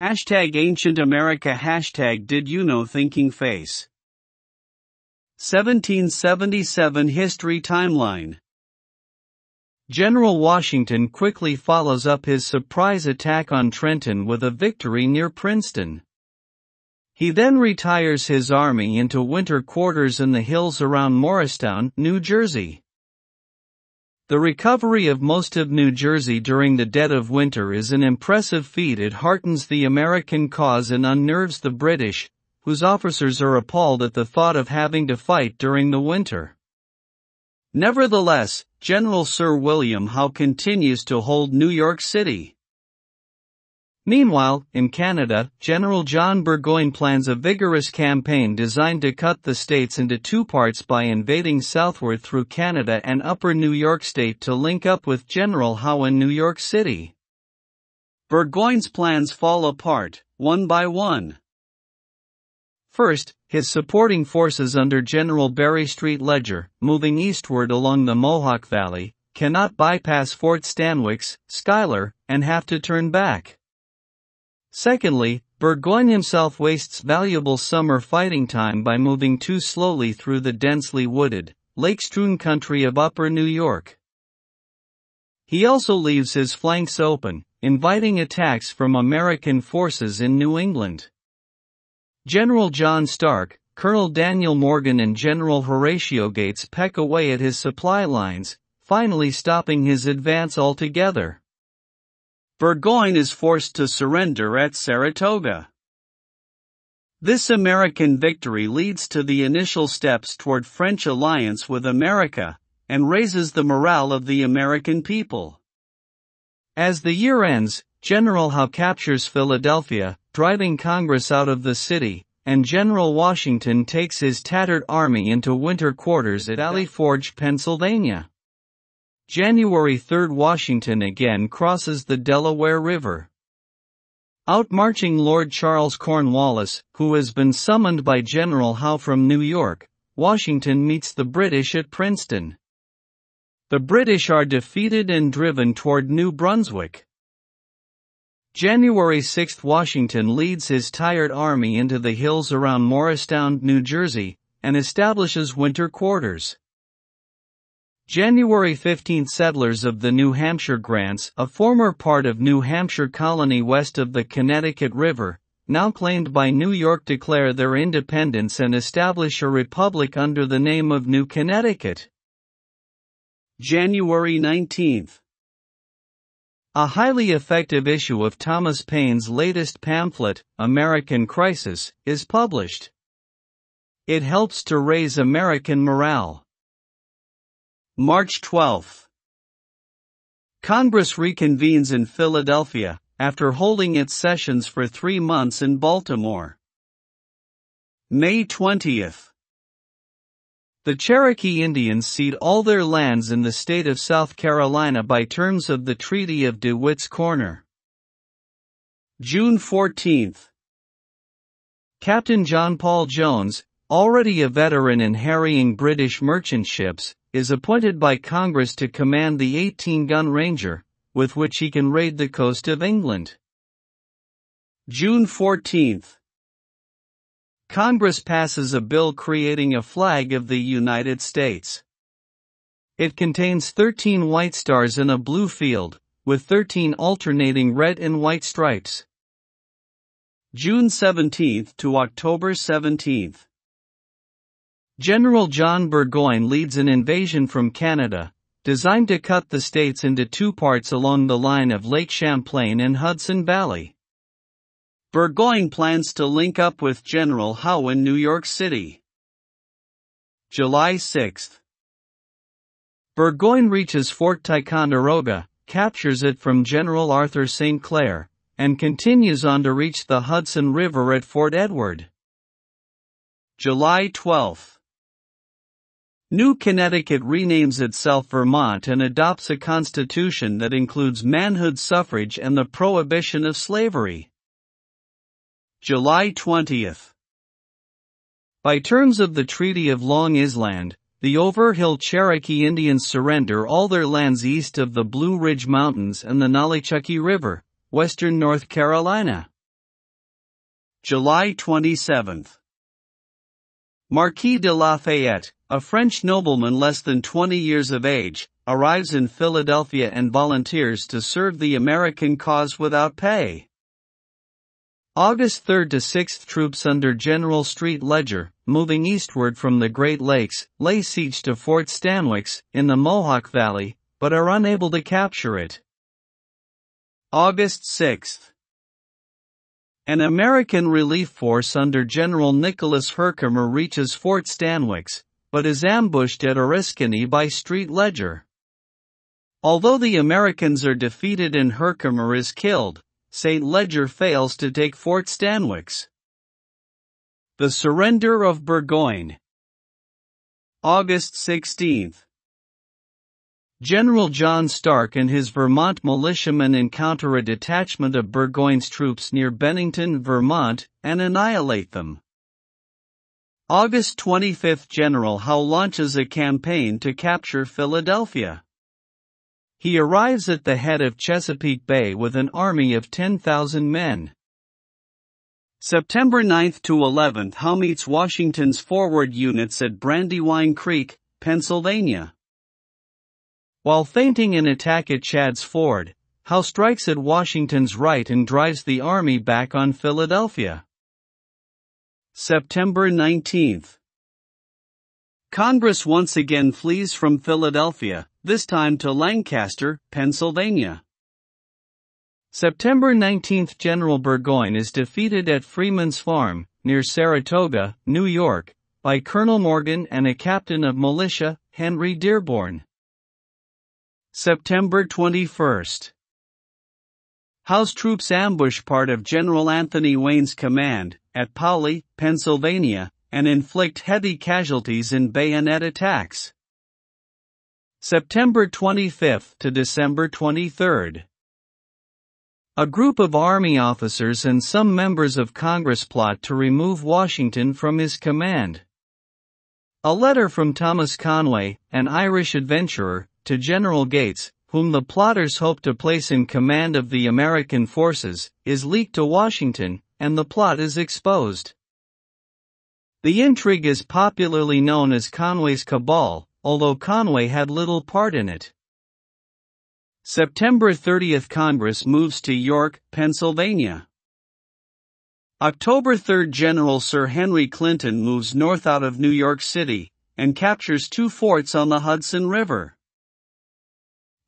Hashtag Ancient America. Hashtag Did You Know Thinking Face. 1777 History Timeline. General Washington quickly follows up his surprise attack on Trenton with a victory near Princeton. He then retires his army into winter quarters in the hills around Morristown, New Jersey. The recovery of most of New Jersey during the dead of winter is an impressive feat. It heartens the American cause and unnerves the British, whose officers are appalled at the thought of having to fight during the winter. Nevertheless, General Sir William Howe continues to hold New York City. Meanwhile, in Canada, General John Burgoyne plans a vigorous campaign designed to cut the states into two parts by invading southward through Canada and Upper New York State to link up with General Howe in New York City. Burgoyne's plans fall apart, one by one. First, his supporting forces under General Barry Street Ledger, moving eastward along the Mohawk Valley, cannot bypass Fort Stanwix, Schuyler, and have to turn back. Secondly, Burgoyne himself wastes valuable summer fighting time by moving too slowly through the densely wooded, lake-strewn country of Upper New York. He also leaves his flanks open, inviting attacks from American forces in New England. General John Stark, Colonel Daniel Morgan and General Horatio Gates peck away at his supply lines, finally stopping his advance altogether. Burgoyne is forced to surrender at Saratoga. This American victory leads to the initial steps toward French alliance with America, and raises the morale of the American people. As the year ends, General Howe captures Philadelphia, driving Congress out of the city, and General Washington takes his tattered army into winter quarters at Valley Forge, Pennsylvania. January 3, Washington again crosses the Delaware River. Outmarching Lord Charles Cornwallis, who has been summoned by General Howe from New York, Washington meets the British at Princeton. The British are defeated and driven toward New Brunswick. January 6, Washington leads his tired army into the hills around Morristown, New Jersey, and establishes winter quarters. January 15, settlers of the New Hampshire Grants, a former part of New Hampshire colony west of the Connecticut River, now claimed by New York, declare their independence and establish a republic under the name of New Connecticut. January 19. A highly effective issue of Thomas Paine's latest pamphlet, American Crisis, is published. It helps to raise American morale. March 12. Congress reconvenes in Philadelphia, after holding its sessions for 3 months in Baltimore. May 20. The Cherokee Indians cede all their lands in the state of South Carolina by terms of the Treaty of DeWitt's Corner. June 14. Captain John Paul Jones, already a veteran in harrying British merchant ships, is appointed by Congress to command the 18-gun Ranger, with which he can raid the coast of England. June 14. Congress passes a bill creating a flag of the United States. It contains 13 white stars in a blue field, with 13 alternating red and white stripes. June 17 to October 17. General John Burgoyne leads an invasion from Canada, designed to cut the states into two parts along the line of Lake Champlain and Hudson Valley. Burgoyne plans to link up with General Howe in New York City. July 6. Burgoyne reaches Fort Ticonderoga, captures it from General Arthur St. Clair, and continues on to reach the Hudson River at Fort Edward. July 12. New Connecticut renames itself Vermont and adopts a constitution that includes manhood suffrage and the prohibition of slavery. July 20. By terms of the Treaty of Long Island, the Overhill Cherokee Indians surrender all their lands east of the Blue Ridge Mountains and the Nolichucky River, western North Carolina. July 27. Marquis de Lafayette, a French nobleman less than 20 years of age, arrives in Philadelphia and volunteers to serve the American cause without pay. August 3 to 6, troops under General St. Leger, moving eastward from the Great Lakes, lay siege to Fort Stanwix, in the Mohawk Valley, but are unable to capture it. August 6. An American relief force under General Nicholas Herkimer reaches Fort Stanwix, but is ambushed at Oriskany by St. Leger. Although the Americans are defeated and Herkimer is killed, St. Leger fails to take Fort Stanwix. The surrender of Burgoyne. August 16. General John Stark and his Vermont militiamen encounter a detachment of Burgoyne's troops near Bennington, Vermont, and annihilate them. August 25, General Howe launches a campaign to capture Philadelphia. He arrives at the head of Chesapeake Bay with an army of 10,000 men. September 9 to 11, Howe meets Washington's forward units at Brandywine Creek, Pennsylvania. While feinting an attack at Chad's Ford, Howe strikes at Washington's right and drives the army back on Philadelphia. September 19. Congress once again flees from Philadelphia, this time to Lancaster, Pennsylvania. September 19, General Burgoyne is defeated at Freeman's Farm, near Saratoga, New York, by Colonel Morgan and a captain of militia, Henry Dearborn. September 21. Howe's troops ambush part of General Anthony Wayne's command, at Paoli, Pennsylvania, and inflict heavy casualties in bayonet attacks. September 25 to December 23. A group of Army officers and some members of Congress plot to remove Washington from his command. A letter from Thomas Conway, an Irish adventurer, to General Gates, whom the plotters hope to place in command of the American forces, is leaked to Washington, and the plot is exposed. The intrigue is popularly known as Conway's Cabal, although Conway had little part in it. September 30, Congress moves to York, Pennsylvania. October 3, General Sir Henry Clinton moves north out of New York City, and captures 2 forts on the Hudson River.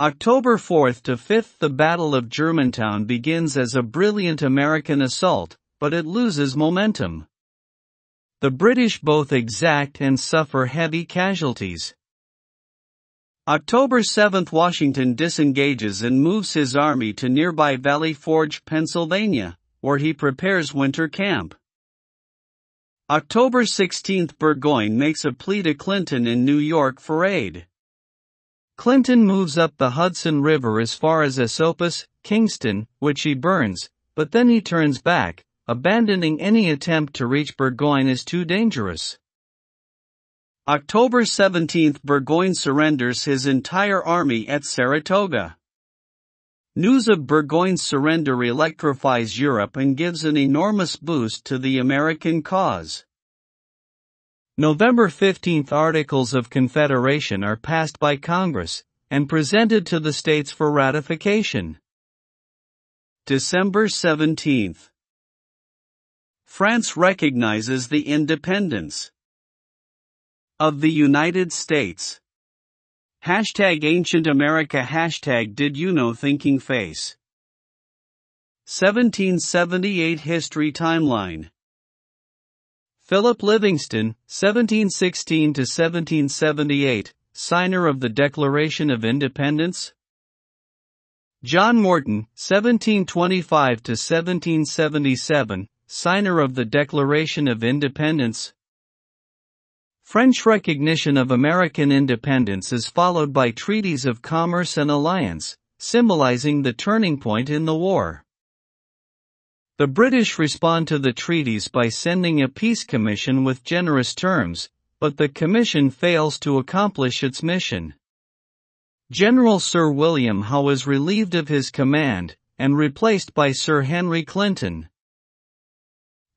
October 4 to 5, the Battle of Germantown begins as a brilliant American assault, but it loses momentum. The British both exact and suffer heavy casualties. October 7, Washington disengages and moves his army to nearby Valley Forge, Pennsylvania, where he prepares winter camp. October 16, Burgoyne makes a plea to Clinton in New York for aid. Clinton moves up the Hudson River as far as Esopus, Kingston, which he burns, but then he turns back, abandoning any attempt to reach Burgoyne as too dangerous. October 17, Burgoyne surrenders his entire army at Saratoga. News of Burgoyne's surrender electrifies Europe and gives an enormous boost to the American cause. November 15, Articles of Confederation are passed by Congress, and presented to the states for ratification. December 17. France recognizes the independence of the United States. #Ancient America #Did you know thinking face. 1778 History Timeline. Philip Livingston, 1716 to 1778, signer of the Declaration of Independence. John Morton, 1725 to 1777, signer of the Declaration of Independence. French recognition of American independence is followed by treaties of commerce and alliance, symbolizing the turning point in the war. The British respond to the treaties by sending a peace commission with generous terms, but the commission fails to accomplish its mission. General Sir William Howe is relieved of his command, and replaced by Sir Henry Clinton.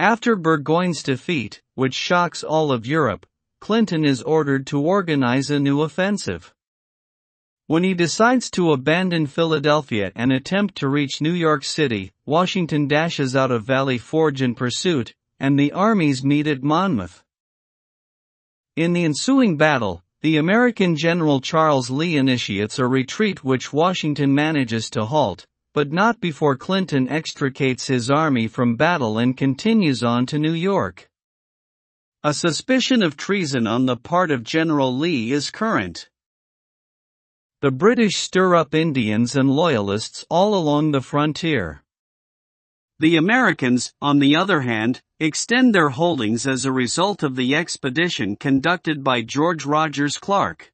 After Burgoyne's defeat, which shocks all of Europe, Clinton is ordered to organize a new offensive. When he decides to abandon Philadelphia and attempt to reach New York City, Washington dashes out of Valley Forge in pursuit, and the armies meet at Monmouth. In the ensuing battle, the American General Charles Lee initiates a retreat which Washington manages to halt, but not before Clinton extricates his army from battle and continues on to New York. A suspicion of treason on the part of General Lee is current. The British stir up Indians and Loyalists all along the frontier. The Americans, on the other hand, extend their holdings as a result of the expedition conducted by George Rogers Clark.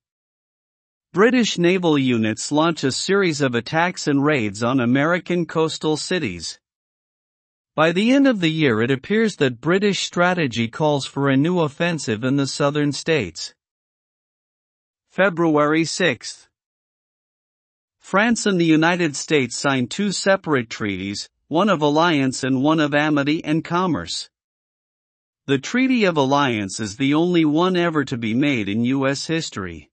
British naval units launch a series of attacks and raids on American coastal cities. By the end of the year, it appears that British strategy calls for a new offensive in the southern states. February 6. France and the United States sign two separate treaties, one of alliance and one of amity and commerce. The Treaty of Alliance is the only one ever to be made in U.S. history.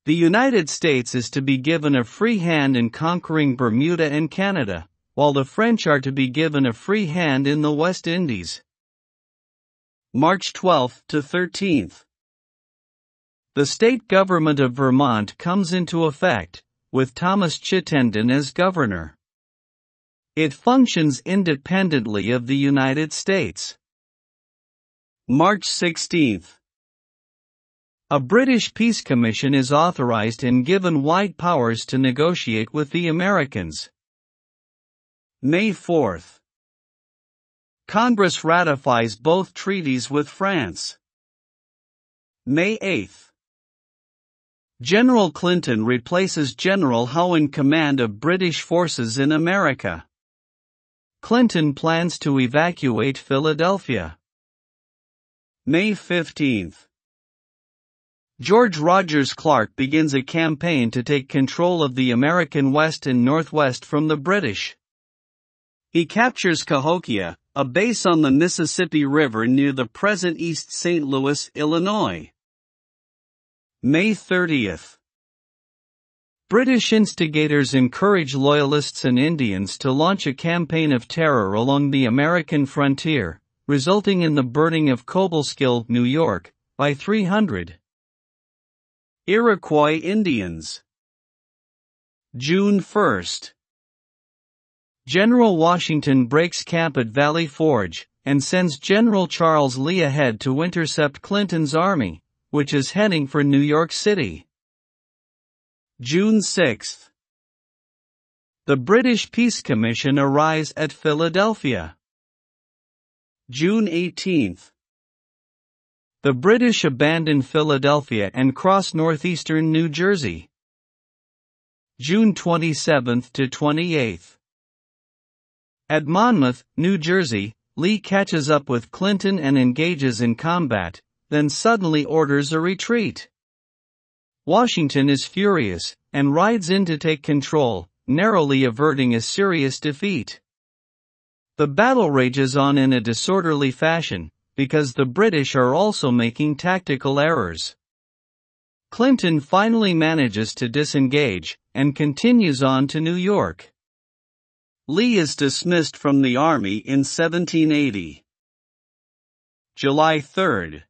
The United States is to be given a free hand in conquering Bermuda and Canada, while the French are to be given a free hand in the West Indies. March 12 to 13th. The state government of Vermont comes into effect, with Thomas Chittenden as governor. It functions independently of the United States. March 16. A British peace commission is authorized and given wide powers to negotiate with the Americans. May 4. Congress ratifies both treaties with France. May 8. General Clinton replaces General Howe in command of British forces in America. Clinton plans to evacuate Philadelphia. May 15. George Rogers Clark begins a campaign to take control of the American West and Northwest from the British. He captures Cahokia, a base on the Mississippi River near the present East St. Louis, Illinois. May 30. British instigators encourage Loyalists and Indians to launch a campaign of terror along the American frontier, resulting in the burning of Cobleskill, New York, by 300. Iroquois Indians. June 1. General Washington breaks camp at Valley Forge, and sends General Charles Lee ahead to intercept Clinton's army, which is heading for New York City. June 6. The British Peace Commission arrives at Philadelphia. June 18. The British abandon Philadelphia and cross northeastern New Jersey. June 27 to 28. At Monmouth, New Jersey, Lee catches up with Clinton and engages in combat, then suddenly orders a retreat. Washington is furious, and rides in to take control, narrowly averting a serious defeat. The battle rages on in a disorderly fashion, because the British are also making tactical errors. Clinton finally manages to disengage, and continues on to New York. Lee is dismissed from the army in 1780. July 3.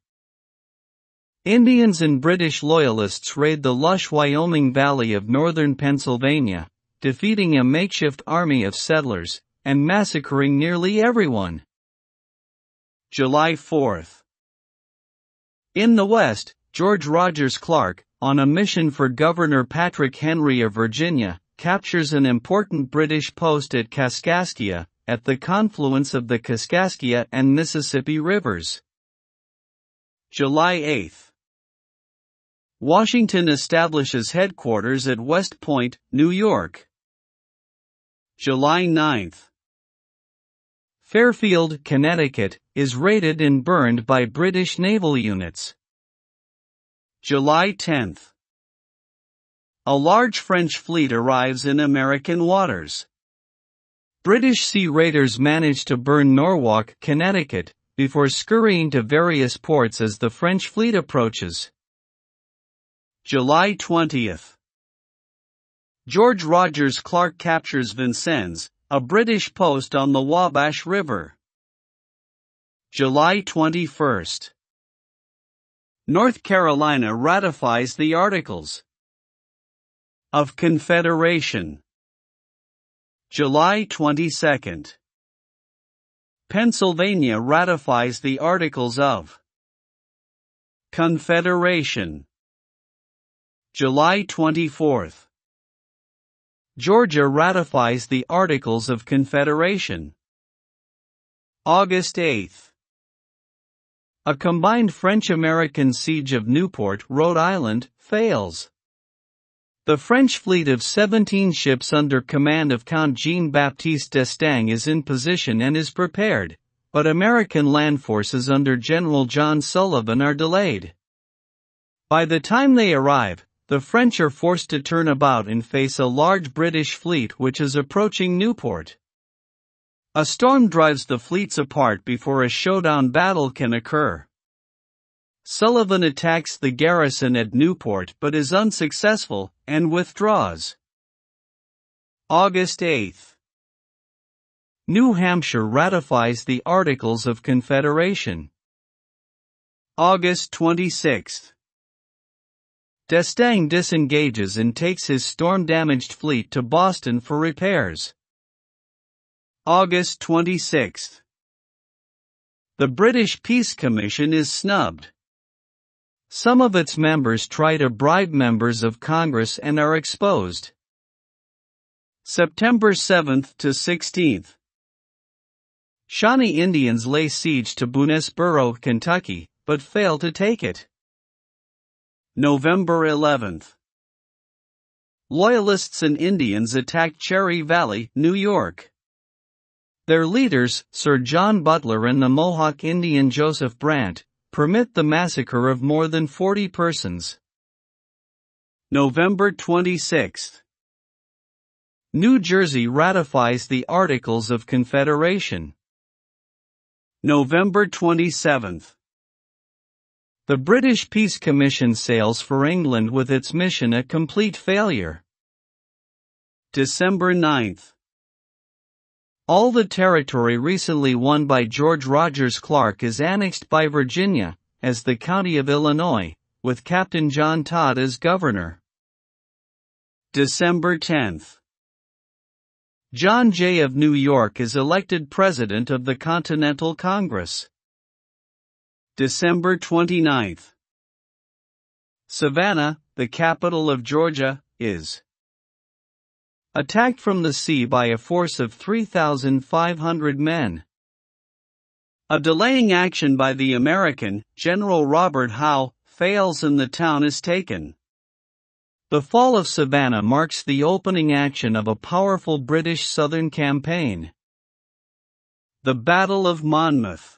Indians and British Loyalists raid the lush Wyoming Valley of northern Pennsylvania, defeating a makeshift army of settlers, and massacring nearly everyone. July 4. In the West, George Rogers Clark, on a mission for Governor Patrick Henry of Virginia, captures an important British post at Kaskaskia, at the confluence of the Kaskaskia and Mississippi rivers. July 8. Washington establishes headquarters at West Point, New York. July 9. Fairfield, Connecticut, is raided and burned by British naval units. July 10. A large French fleet arrives in American waters. British sea raiders managed to burn Norwalk, Connecticut, before scurrying to various ports as the French fleet approaches. July 20th. George Rogers Clark captures Vincennes, a British post on the Wabash River. July 21st. North Carolina ratifies the Articles of Confederation. July 22nd. Pennsylvania ratifies the Articles of Confederation. July 24th. Georgia ratifies the Articles of Confederation. August 8th. A combined French-American siege of Newport, Rhode Island, fails. The French fleet of 17 ships under command of Count Jean-Baptiste d'Estaing is in position and is prepared, but American land forces under General John Sullivan are delayed. By the time they arrive, the French are forced to turn about and face a large British fleet which is approaching Newport. A storm drives the fleets apart before a showdown battle can occur. Sullivan attacks the garrison at Newport but is unsuccessful, and withdraws. August 8th. New Hampshire ratifies the Articles of Confederation. August 26th. D'Estaing disengages and takes his storm-damaged fleet to Boston for repairs. August 26th. The British Peace Commission is snubbed. Some of its members try to bribe members of Congress and are exposed. September 7th to 16th. Shawnee Indians lay siege to Boonesboro, Kentucky, but fail to take it. November 11th. Loyalists and Indians attack Cherry Valley, New York. Their leaders, Sir John Butler and the Mohawk Indian Joseph Brant, permit the massacre of more than 40 persons. November 26th. New Jersey ratifies the Articles of Confederation. November 27th. The British Peace Commission sails for England with its mission a complete failure. December 9th. All the territory recently won by George Rogers Clark is annexed by Virginia, as the county of Illinois, with Captain John Todd as governor. December 10th. John Jay of New York is elected President of the Continental Congress. December 29th. Savannah, the capital of Georgia, is attacked from the sea by a force of 3,500 men. A delaying action by the American, General Robert Howe, fails and the town is taken. The fall of Savannah marks the opening action of a powerful British Southern campaign. The Battle of Monmouth.